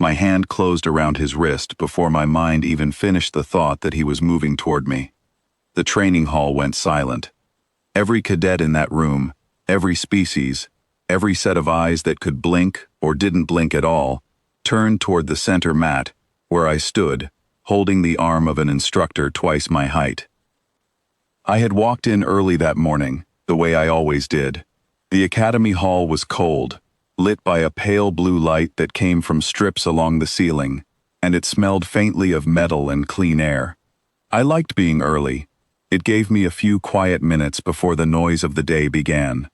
My hand closed around his wrist before my mind even finished the thought that he was moving toward me. The training hall went silent. Every cadet in that room, every species, every set of eyes that could blink or didn't blink at all, turned toward the center mat, where I stood, holding the arm of an instructor twice my height. I had walked in early that morning, the way I always did. The academy hall was cold, lit by a pale blue light that came from strips along the ceiling, and it smelled faintly of metal and clean air. I liked being early. It gave me a few quiet minutes before the noise of the day began.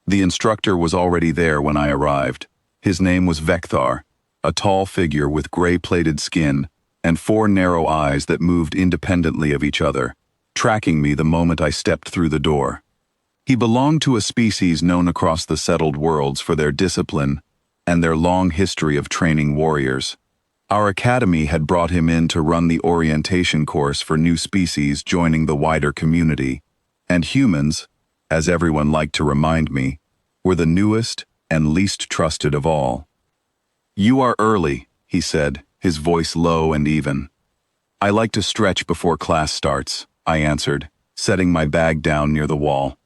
The instructor was already there when I arrived. His name was Vekthar, a tall figure with gray-plated skin and 4 narrow eyes that moved independently of each other, tracking me the moment I stepped through the door. He belonged to a species known across the settled worlds for their discipline and their long history of training warriors. Our academy had brought him in to run the orientation course for new species joining the wider community, and humans, as everyone liked to remind me, were the newest and least trusted of all. "You are early," he said, his voice low and even. "I like to stretch before class starts," I answered, setting my bag down near the wall.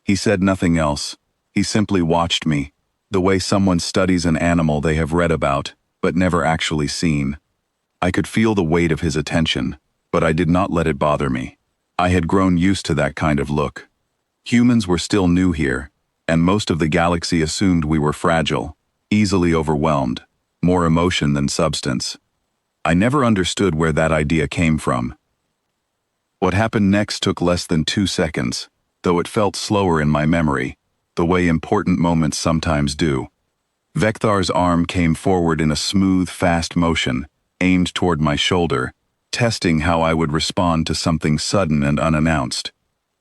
He said nothing else. He simply watched me, the way someone studies an animal they have read about, but never actually seen. I could feel the weight of his attention, but I did not let it bother me. I had grown used to that kind of look. Humans were still new here, and most of the galaxy assumed we were fragile, easily overwhelmed, more emotion than substance. I never understood where that idea came from. What happened next took less than 2 seconds, though it felt slower in my memory, the way important moments sometimes do. Vekthar's arm came forward in a smooth, fast motion, aimed toward my shoulder, testing how I would respond to something sudden and unannounced.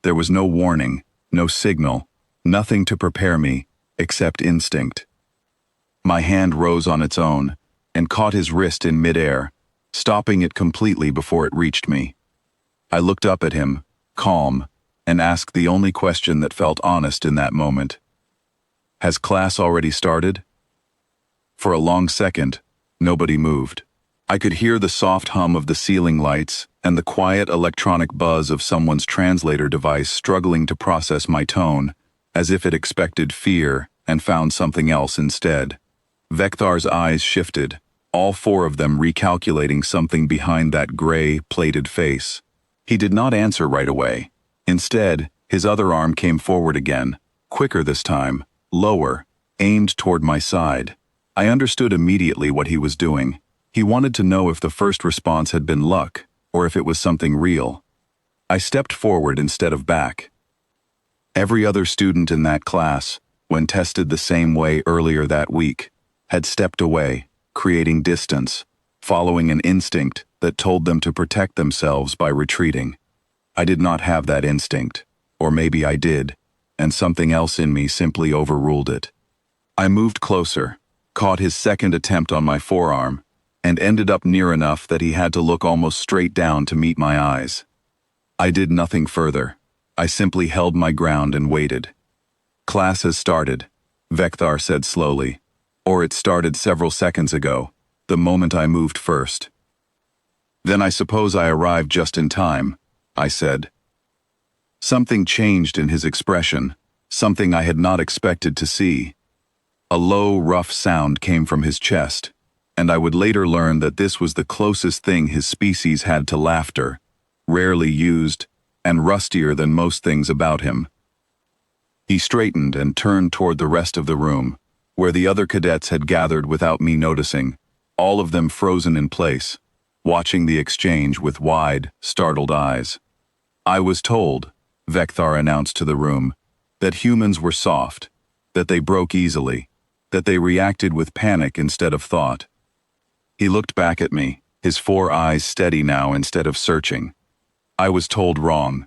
There was no warning, no signal, nothing to prepare me, except instinct. My hand rose on its own and caught his wrist in midair, stopping it completely before it reached me. I looked up at him, calm, and asked the only question that felt honest in that moment. "Has class already started?" For a long second, nobody moved. I could hear the soft hum of the ceiling lights and the quiet electronic buzz of someone's translator device struggling to process my tone, as if it expected fear and found something else instead. Vekthar's eyes shifted, all 4 of them recalculating something behind that gray, plated face. He did not answer right away. Instead, his other arm came forward again, quicker this time, lower, aimed toward my side. I understood immediately what he was doing. He wanted to know if the first response had been luck, or if it was something real. I stepped forward instead of back. Every other student in that class, when tested the same way earlier that week, had stepped away, creating distance, following an instinct that told them to protect themselves by retreating. I did not have that instinct, or maybe I did, and something else in me simply overruled it. I moved closer, caught his second attempt on my forearm, and ended up near enough that he had to look almost straight down to meet my eyes. I did nothing further. I simply held my ground and waited. "Class has started," Vekthar said slowly, "or it started several seconds ago, the moment I moved first." "Then I suppose I arrived just in time," I said. Something changed in his expression, something I had not expected to see. A low, rough sound came from his chest, and I would later learn that this was the closest thing his species had to laughter, rarely used, and rustier than most things about him. He straightened and turned toward the rest of the room, where the other cadets had gathered without me noticing, all of them frozen in place, watching the exchange with wide, startled eyes. "I was told," Vekthar announced to the room, "that humans were soft, that they broke easily, that they reacted with panic instead of thought." He looked back at me, his 4 eyes steady now instead of searching. I was told wrong.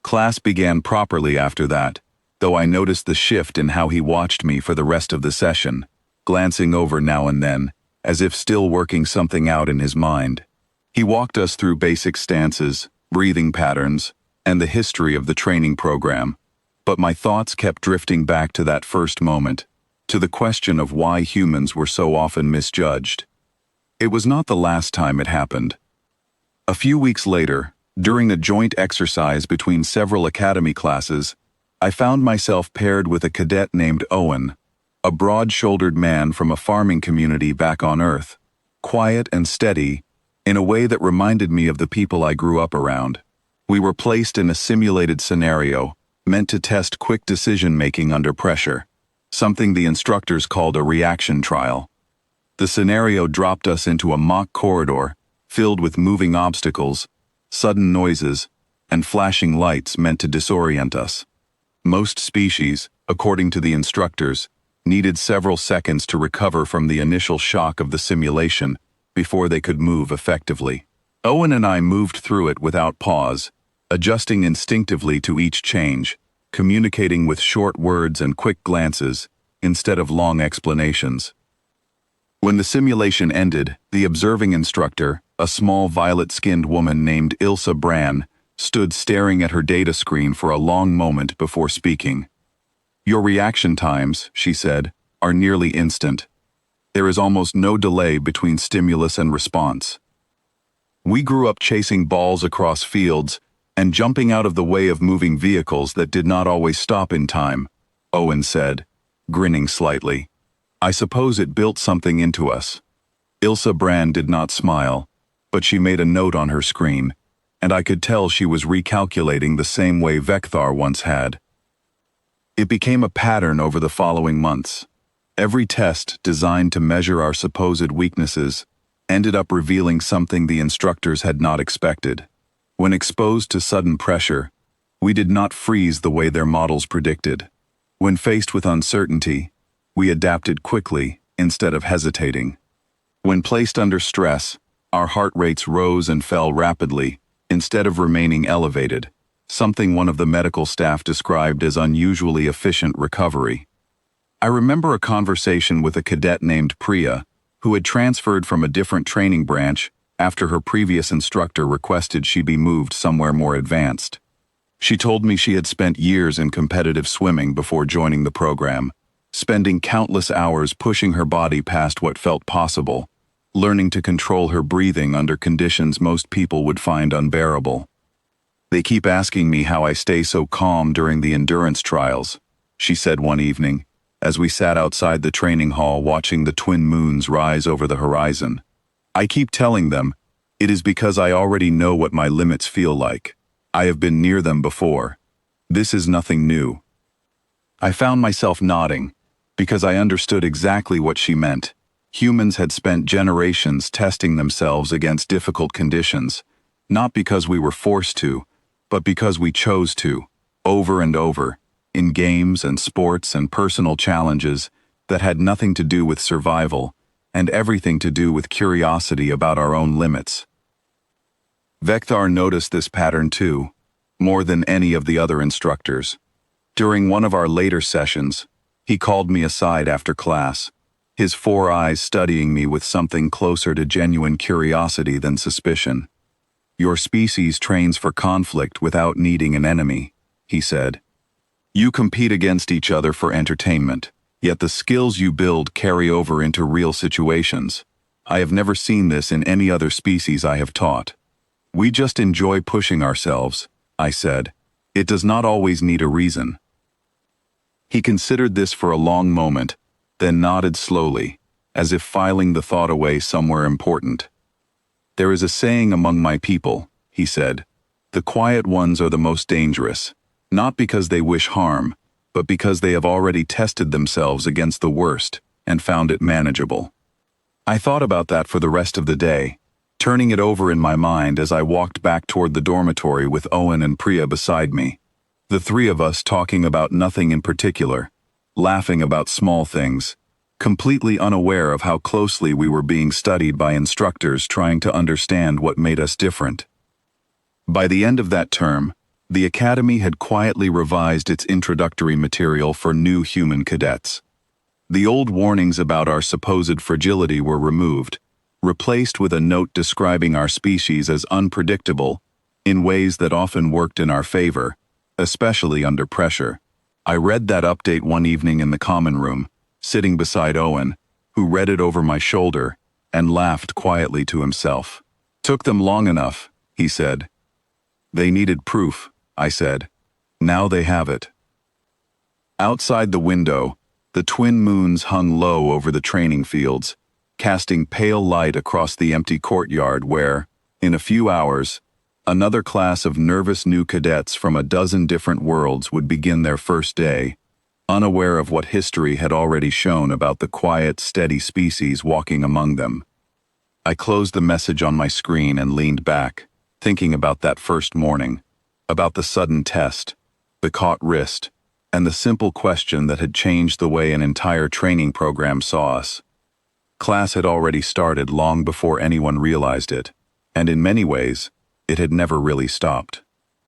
Class began properly after that, though I noticed the shift in how he watched me for the rest of the session, glancing over now and then, as if still working something out in his mind. He walked us through basic stances, breathing patterns, and the history of the training program, but my thoughts kept drifting back to that first moment, to the question of why humans were so often misjudged. It was not the last time it happened. A few weeks later, during a joint exercise between several academy classes, I found myself paired with a cadet named Owen, a broad-shouldered man from a farming community back on Earth, quiet and steady, in a way that reminded me of the people I grew up around. We were placed in a simulated scenario, meant to test quick decision-making under pressure, something the instructors called a reaction trial. The scenario dropped us into a mock corridor, filled with moving obstacles, sudden noises, and flashing lights meant to disorient us. Most species, according to the instructors, needed several seconds to recover from the initial shock of the simulation before they could move effectively. Owen and I moved through it without pause, adjusting instinctively to each change, communicating with short words and quick glances instead of long explanations. When the simulation ended, the observing instructor, a small violet-skinned woman named Ilsa Bran, stood staring at her data screen for a long moment before speaking. "Your reaction times," she said, "are nearly instant. There is almost no delay between stimulus and response. We grew up chasing balls across fields and jumping out of the way of moving vehicles that did not always stop in time," Owen said, grinning slightly. "I suppose it built something into us." Ilsa Brand did not smile, but she made a note on her screen, and I could tell she was recalculating the same way Vekthar once had. It became a pattern over the following months. Every test designed to measure our supposed weaknesses ended up revealing something the instructors had not expected. When exposed to sudden pressure, we did not freeze the way their models predicted. When faced with uncertainty, we adapted quickly instead of hesitating. When placed under stress, our heart rates rose and fell rapidly instead of remaining elevated, something one of the medical staff described as unusually efficient recovery. I remember a conversation with a cadet named Priya, who had transferred from a different training branch after her previous instructor requested she be moved somewhere more advanced. She told me she had spent years in competitive swimming before joining the program, spending countless hours pushing her body past what felt possible, learning to control her breathing under conditions most people would find unbearable. "They keep asking me how I stay so calm during the endurance trials," she said one evening, as we sat outside the training hall watching the twin moons rise over the horizon. "I keep telling them, it is because I already know what my limits feel like. I have been near them before. This is nothing new." I found myself nodding, because I understood exactly what she meant. Humans had spent generations testing themselves against difficult conditions, not because we were forced to, but because we chose to, over and over, in games and sports and personal challenges that had nothing to do with survival and everything to do with curiosity about our own limits. Vekthar noticed this pattern too, more than any of the other instructors. During one of our later sessions, he called me aside after class, his 4 eyes studying me with something closer to genuine curiosity than suspicion. "Your species trains for conflict without needing an enemy," he said. "You compete against each other for entertainment, yet the skills you build carry over into real situations. I have never seen this in any other species I have taught. We just enjoy pushing ourselves," I said. "It does not always need a reason." He considered this for a long moment, then nodded slowly, as if filing the thought away somewhere important. "There is a saying among my people," he said, "the quiet ones are the most dangerous. Not because they wish harm, but because they have already tested themselves against the worst and found it manageable." I thought about that for the rest of the day, turning it over in my mind as I walked back toward the dormitory with Owen and Priya beside me. The three of us talking about nothing in particular, laughing about small things, completely unaware of how closely we were being studied by instructors trying to understand what made us different. By the end of that term, the Academy had quietly revised its introductory material for new human cadets. The old warnings about our supposed fragility were removed, replaced with a note describing our species as unpredictable in ways that often worked in our favor, especially under pressure. I read that update one evening in the common room, sitting beside Owen, who read it over my shoulder, and laughed quietly to himself. "Took them long enough," he said. "They needed proof," I said. "Now they have it." Outside the window, the twin moons hung low over the training fields, casting pale light across the empty courtyard where, in a few hours, another class of nervous new cadets from a dozen different worlds would begin their first day, unaware of what history had already shown about the quiet, steady species walking among them. I closed the message on my screen and leaned back, thinking about that first morning, about the sudden test, the caught wrist, and the simple question that had changed the way an entire training program saw us. Class had already started long before anyone realized it, and in many ways, it had never really stopped.